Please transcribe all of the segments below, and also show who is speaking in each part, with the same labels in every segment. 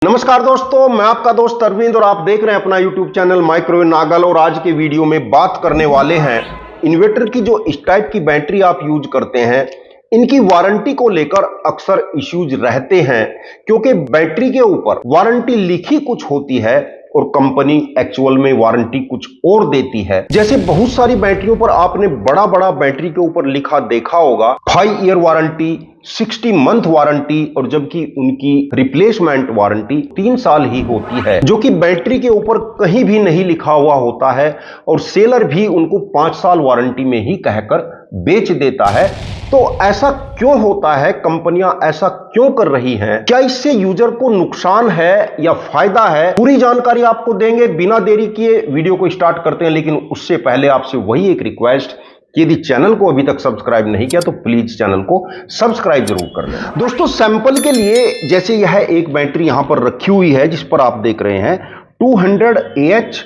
Speaker 1: नमस्कार दोस्तों, मैं आपका दोस्त अरविंद और आप देख रहे हैं अपना YouTube चैनल माइक्रोवेव नागल। और आज के वीडियो में बात करने वाले हैं इन्वर्टर की जो इस टाइप की बैटरी आप यूज करते हैं, इनकी वारंटी को लेकर अक्सर इश्यूज रहते हैं, क्योंकि बैटरी के ऊपर वारंटी लिखी कुछ होती है और कंपनी एक्चुअल में वारंटी कुछ और देती है। जैसे बहुत सारी बैटरियों पर आपने बड़ा बड़ा बैटरी के ऊपर लिखा देखा होगा 5 ईयर वारंटी, 60 मंथ वारंटी, और जबकि उनकी रिप्लेसमेंट वारंटी 3 साल ही होती है, जो कि बैटरी के ऊपर कहीं भी नहीं लिखा हुआ होता है। और सेलर भी उनको 5 साल वारंटी में ही कहकर बेच देता है। तो ऐसा क्यों होता है? कंपनियां ऐसा क्यों कर रही हैं? क्या इससे यूजर को नुकसान है या फायदा है? पूरी जानकारी आपको देंगे। बिना देरी किए वीडियो को स्टार्ट करते हैं, लेकिन उससे पहले आपसे वही एक रिक्वेस्ट कि यदि चैनल को अभी तक सब्सक्राइब नहीं किया तो प्लीज चैनल को सब्सक्राइब जरूर कर लें। दोस्तों, सैंपल के लिए जैसे यह एक बैटरी यहां पर रखी हुई है जिस पर आप देख रहे हैं 200 AH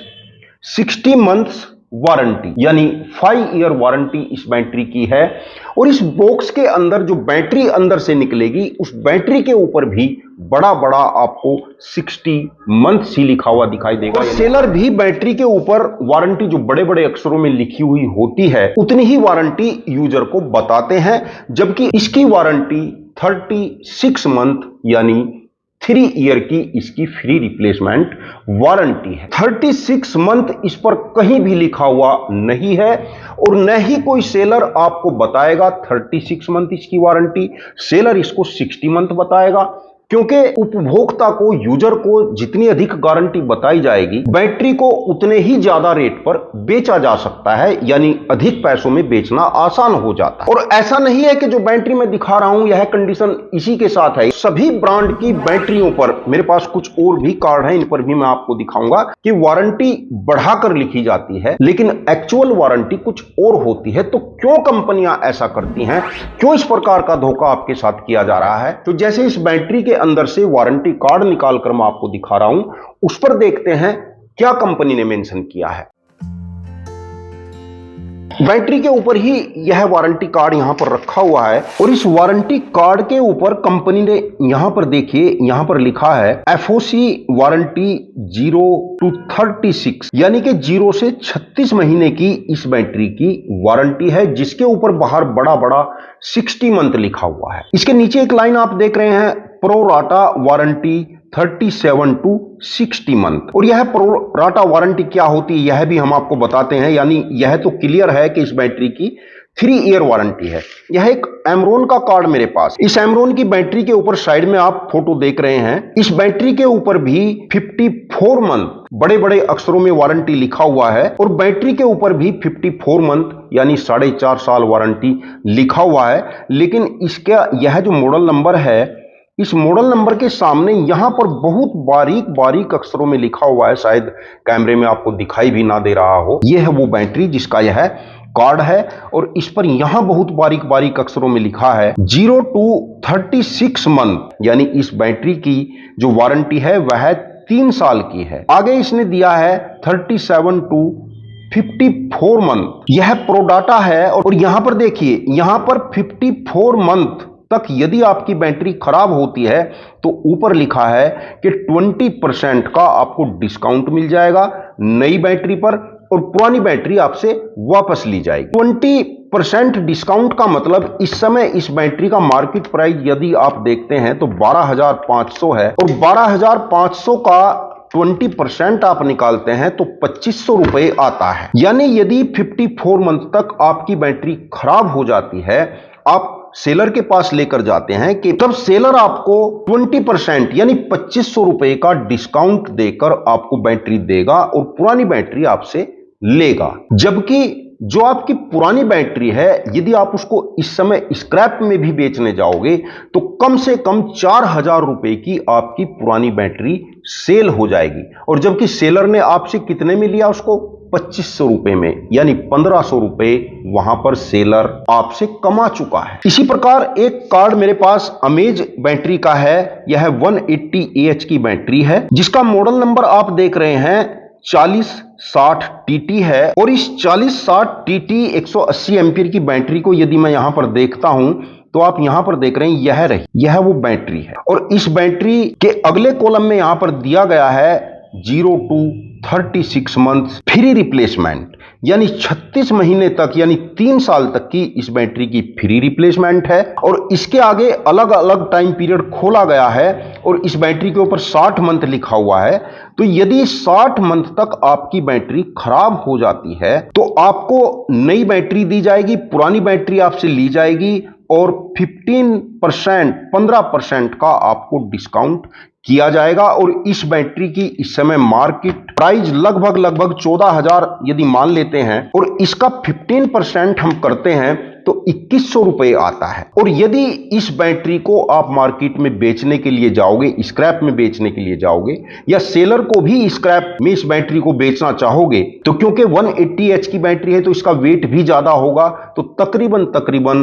Speaker 1: 60 मंथ्स वारंटी, यानी 5 ईयर वारंटी इस बैटरी की है। और इस बॉक्स के अंदर जो बैटरी अंदर से निकलेगी, उस बैटरी के ऊपर भी बड़ा बड़ा आपको 60 मंथ्स ही लिखा हुआ दिखाई देगा। और सेलर भी बैटरी के ऊपर वारंटी जो बड़े बड़े अक्षरों में लिखी हुई होती है उतनी ही वारंटी यूजर को बताते हैं, जबकि इसकी वारंटी 36 मंथ यानी 3 ईयर की इसकी फ्री रिप्लेसमेंट वारंटी है। 36 मंथ इस पर कहीं भी लिखा हुआ नहीं है और न ही कोई सेलर आपको बताएगा 36 मंथ इसकी वारंटी। सेलर इसको 60 मंथ बताएगा, क्योंकि उपभोक्ता को, यूजर को जितनी अधिक गारंटी बताई जाएगी, बैटरी को उतने ही ज्यादा रेट पर बेचा जा सकता है, यानी अधिक पैसों में बेचना आसान हो जाता है। और ऐसा नहीं है कि जो बैटरी मैं दिखा रहा हूं यह कंडीशन इसी के साथ है। सभी ब्रांड की बैटरियों पर, मेरे पास कुछ और भी कार्ड हैं, इन पर भी मैं आपको दिखाऊंगा कि वारंटी बढ़ाकर लिखी जाती है, लेकिन एक्चुअल वारंटी कुछ और होती है। तो क्यों कंपनियां ऐसा करती हैं? क्यों इस प्रकार का धोखा आपके साथ किया जा रहा है? तो जैसे इस बैटरी के अंदर से वारंटी कार्ड निकालकर मैं आपको दिखा रहा हूं, उस पर देखते हैं क्या कंपनी ने मेंशन किया है। बैटरी के ऊपर ही यह वारंटी कार्ड यहां पर रखा हुआ है और इस वारंटी कार्ड के ऊपर कंपनी ने यहां पर देखिए, यहां पर लिखा है FOC वारंटी 0 to 36, यानी कि 0 से 36 महीने की इस बैटरी की वारंटी है, जिसके ऊपर बाहर बड़ा बड़ा 60 मंथ लिखा हुआ है। इसके नीचे एक लाइन आप देख रहे हैं, pro rata warranty 37 to 60 month. और यह प्रो राटा वारंटी क्या होती है यह भी हम आपको बताते हैं। यानी यह तो क्लियर है कि इस बैटरी की 3 ईयर वारंटी है। यह एक एमरॉन का कार्ड मेरे पास, इस एमरॉन की बैटरी के ऊपर साइड में आप फोटो देख रहे हैं, इस बैटरी के ऊपर भी 54 मंथ बड़े बड़े अक्षरों में वारंटी लिखा हुआ है और बैटरी के ऊपर भी 54 मंथ यानी 4.5 साल वारंटी लिखा हुआ है। लेकिन इसका यह जो मॉडल नंबर है, इस मॉडल नंबर के सामने यहां पर बहुत बारीक बारीक अक्षरों में लिखा हुआ है, शायद कैमरे में आपको दिखाई भी ना दे रहा हो। यह है वो बैटरी जिसका यह कार्ड है और इस पर यहां बहुत बारीक बारीक अक्षरों में लिखा है 0 to 36 मंथ, यानी इस बैटरी की जो वारंटी है वह 3 साल की है। आगे इसने दिया है 37 to 54 मंथ, यह प्रोडाटा है। और यहां पर देखिए, यहां पर 54 मंथ तक यदि आपकी बैटरी खराब होती है तो ऊपर लिखा है कि 20% का आपको डिस्काउंट मिल जाएगा नई बैटरी पर और पुरानी बैटरी आपसे वापस ली जाएगी। 20% डिस्काउंट का मतलब इस समय इस बैटरी का मार्केट प्राइस यदि आप देखते हैं तो 12,500 है और 12,500 का 20% आप निकालते हैं तो 2500 रुपए आता है। यानी यदि 54 मंथ तक आपकी बैटरी खराब हो जाती है, आप सेलर के पास लेकर जाते हैं कि तब सेलर आपको 20% यानी 2500 रुपए का डिस्काउंट देकर आपको बैटरी देगा और पुरानी बैटरी आपसे लेगा। जबकि जो आपकी पुरानी बैटरी है, यदि आप उसको इस समय स्क्रैप में भी बेचने जाओगे तो कम से कम 4000 रुपए की आपकी पुरानी बैटरी सेल हो जाएगी। और जबकि सेलर ने आपसे कितने में लिया उसको? 2500 रुपए में, यानी 1500 रुपए वहां पर सेलर आपसे कमा चुका है। इसी प्रकार एक कार्ड मेरे पास अमेज बैटरी का है, यह 180 AH की बैटरी है जिसका मॉडल नंबर आप देख रहे हैं 4060 TT है। और इस 4060 TT 180 एम्पीयर की बैटरी को यदि मैं यहां पर देखता हूं तो आप यहां पर देख रहे हैं यह वो बैटरी है। और इस बैटरी के अगले कॉलम में यहां पर दिया गया है 0 to 36 मंथ फ्री रिप्लेसमेंट, यानी 36 महीने तक यानी 3 साल तक की इस बैटरी की फ्री रिप्लेसमेंट है। और इसके आगे अलग अलग टाइम पीरियड खोला गया है और इस बैटरी के ऊपर 60 मंथ लिखा हुआ है। तो यदि 60 मंथ तक आपकी बैटरी खराब हो जाती है तो आपको नई बैटरी दी जाएगी, पुरानी बैटरी आपसे ली जाएगी और 15% का आपको डिस्काउंट किया जाएगा। और इस बैटरी की इस समय मार्केट प्राइस लगभग 14,000 यदि मान लेते हैं और इसका 15% हम करते हैं तो 2100 रुपए आता है। और यदि इस बैटरी को आप मार्केट में बेचने के लिए जाओगे, स्क्रैप में बेचने के लिए जाओगे या सेलर को भी स्क्रैप में इस बैटरी को बेचना चाहोगे तो क्योंकि 180H की बैटरी है तो इसका वेट भी ज्यादा होगा, तो तकरीबन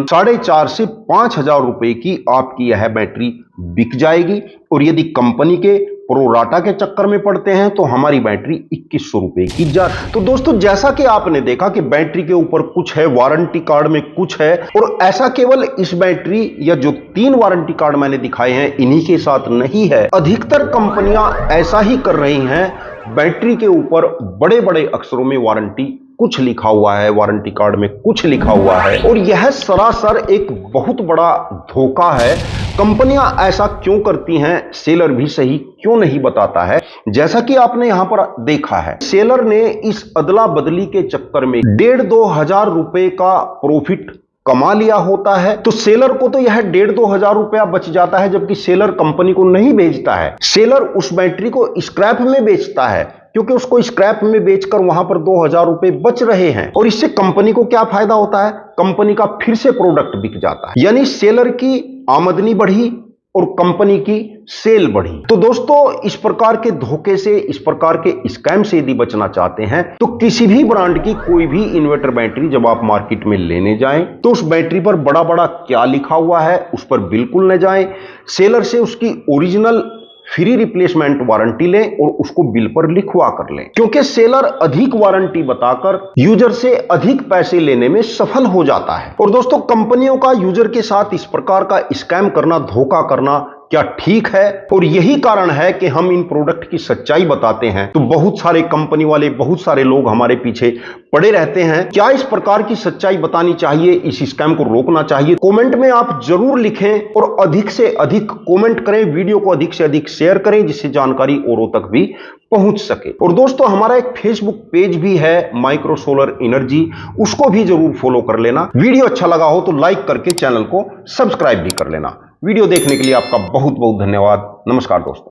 Speaker 1: 4,500 से 5,000 रुपए की आपकी यह बैटरी बिक जाएगी। और यदि कंपनी के प्रोराटा के चक्कर में पड़ते हैं तो हमारी बैटरी 2100 रुपए की जाती। तो दोस्तों जैसा कि आपने देखा कि बैटरी के ऊपर कुछ है, वारंटी कार्ड में कुछ है, और ऐसा केवल इस बैटरी या जो 3 वारंटी कार्ड मैंने दिखाए हैं इन्हीं के साथ नहीं है, अधिकतर कंपनियां ऐसा ही कर रही हैं। बैटरी के ऊपर बड़े बड़े अक्षरों में वारंटी कुछ लिखा हुआ है, वारंटी कार्ड में कुछ लिखा हुआ है, और यह सरासर एक बहुत बड़ा धोखा है। कंपनियां ऐसा क्यों करती हैं, सेलर भी सही क्यों नहीं बताता है। जैसा कि आपने यहां पर देखा है, सेलर ने इस अदला बदली के चक्कर में 1,500-2 हजार रुपए का प्रॉफिट कमा लिया होता है। तो सेलर को तो यह 1,500-2 हजार रुपया बच जाता है, जबकि सेलर कंपनी को नहीं बेचता है। सेलर उस बैटरी को स्क्रैप में बेचता है क्योंकि उसको स्क्रैप में बेचकर वहां पर 2,000 रुपए बच रहे हैं। और इससे कंपनी को क्या फायदा होता है, कंपनी का फिर से प्रोडक्ट बिक जाता है, यानी सेलर की आमदनी बढ़ी और कंपनी की सेल बढ़ी। तो दोस्तों इस प्रकार के धोखे से, इस प्रकार के स्कैम से यदि बचना चाहते हैं तो किसी भी ब्रांड की कोई भी इन्वर्टर बैटरी जब आप मार्केट में लेने जाएं तो उस बैटरी पर बड़ा बड़ा क्या लिखा हुआ है उस पर बिल्कुल न जाएं। सेलर से उसकी ओरिजिनल फ्री रिप्लेसमेंट वारंटी लें और उसको बिल पर लिखवा कर लें, क्योंकि सेलर अधिक वारंटी बताकर यूजर से अधिक पैसे लेने में सफल हो जाता है। और दोस्तों कंपनियों का यूजर के साथ इस प्रकार का स्कैम करना, धोखा करना क्या ठीक है? और यही कारण है कि हम इन प्रोडक्ट की सच्चाई बताते हैं तो बहुत सारे कंपनी वाले, बहुत सारे लोग हमारे पीछे पड़े रहते हैं। क्या इस प्रकार की सच्चाई बतानी चाहिए, इस स्कैम को रोकना चाहिए? कमेंट में आप जरूर लिखें और अधिक से अधिक कमेंट करें, वीडियो को अधिक से अधिक शेयर करें जिससे जानकारी औरों तक भी पहुंच सके। और दोस्तों हमारा एक फेसबुक पेज भी है माइक्रो सोलर एनर्जी, उसको भी जरूर फॉलो कर लेना। वीडियो अच्छा लगा हो तो लाइक करके चैनल को सब्सक्राइब भी कर लेना। वीडियो देखने के लिए आपका बहुत बहुत धन्यवाद। नमस्कार दोस्तों।